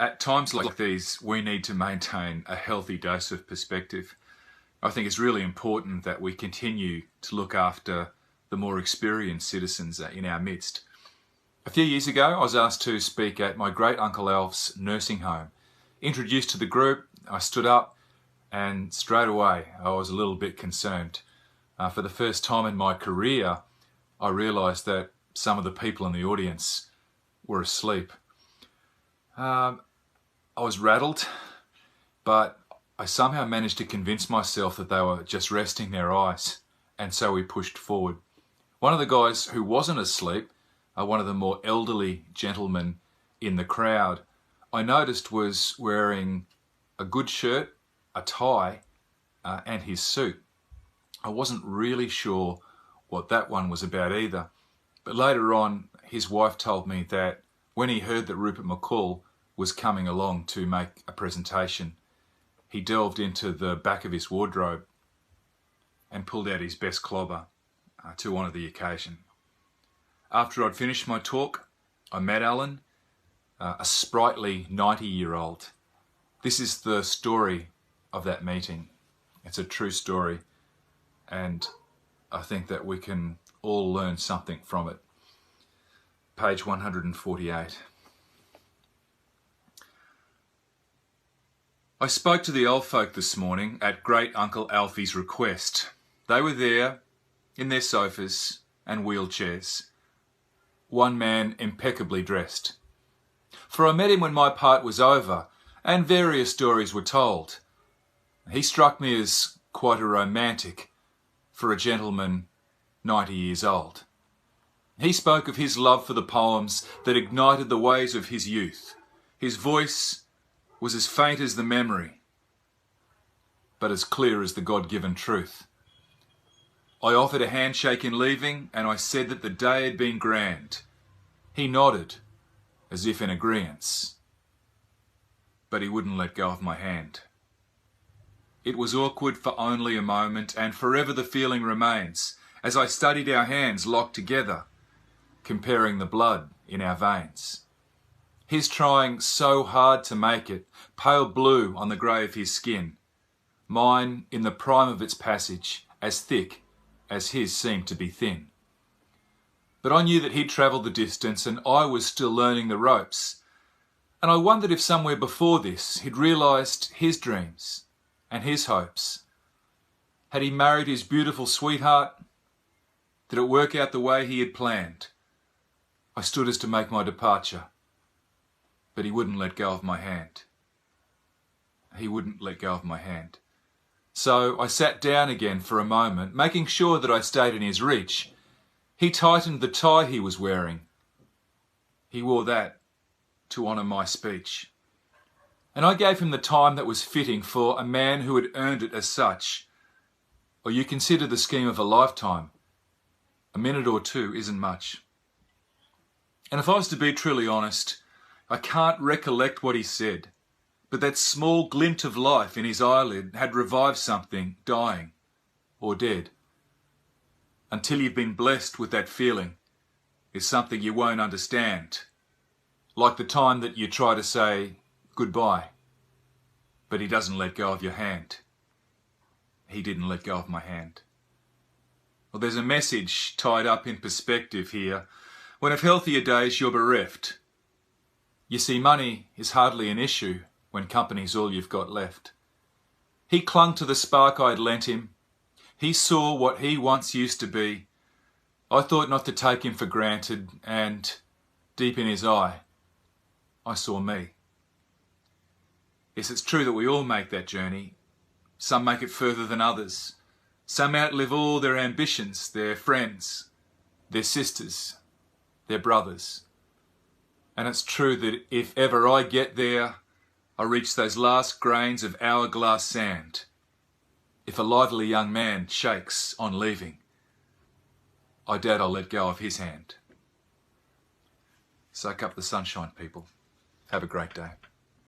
At times like these, we need to maintain a healthy dose of perspective. I think it's really important that we continue to look after the more experienced citizens in our midst. A few years ago, I was asked to speak at my great Uncle Alf's nursing home. Introduced to the group, I stood up and straight away I was a little bit concerned. For the first time in my career, I realised that some of the people in the audience were asleep. I was rattled, but I somehow managed to convince myself that they were just resting their eyes, and so we pushed forward. One of the guys who wasn't asleep, one of the more elderly gentlemen in the crowd, I noticed was wearing a good shirt, a tie, and his suit. I wasn't really sure what that one was about either, but later on his wife told me that when he heard that Rupert McCall was coming along to make a presentation, he delved into the back of his wardrobe and pulled out his best clobber to honour the occasion. After I'd finished my talk, I met Alan, a sprightly 90-year-old. This is the story of that meeting. It's a true story, and I think that we can all learn something from it. Page 148. I spoke to the old folk this morning at Great Uncle Alfie's request. They were there in their sofas and wheelchairs. One man impeccably dressed. For I met him when my part was over and various stories were told. He struck me as quite a romantic for a gentleman 90 years old. He spoke of his love for the poems that ignited the ways of his youth. His voice was as faint as the memory, but as clear as the God-given truth. I offered a handshake in leaving, and I said that the day had been grand. He nodded, as if in agreeance, but he wouldn't let go of my hand. It was awkward for only a moment, and forever the feeling remains, as I studied our hands locked together, comparing the blood in our veins. His trying so hard to make it, pale blue on the grey of his skin. Mine, in the prime of its passage, as thick as his seemed to be thin. But I knew that he'd travelled the distance and I was still learning the ropes. And I wondered if somewhere before this he'd realised his dreams and his hopes. Had he married his beautiful sweetheart? Did it work out the way he had planned? I stood as to make my departure, but he wouldn't let go of my hand. He wouldn't let go of my hand. So I sat down again for a moment, making sure that I stayed in his reach. He tightened the tie he was wearing. He wore that to honour my speech. And I gave him the time that was fitting for a man who had earned it as such. Or you consider the scheme of a lifetime. A minute or two isn't much. And if I was to be truly honest, I can't recollect what he said, but that small glint of life in his eyelid had revived something dying or dead. Until you've been blessed with that feeling is something you won't understand, like the time that you try to say goodbye, but he doesn't let go of your hand. He didn't let go of my hand. Well, there's a message tied up in perspective here. When of healthier days you're bereft. You see, money is hardly an issue when company's all you've got left. He clung to the spark I'd lent him. He saw what he once used to be. I thought not to take him for granted, and deep in his eye, I saw me. Yes, it's true that we all make that journey. Some make it further than others. Some outlive all their ambitions, their friends, their sisters, their brothers. And it's true that if ever I get there, I reach those last grains of hourglass sand. If a lively young man shakes on leaving, I doubt I'll let go of his hand. Soak up the sunshine, people. Have a great day.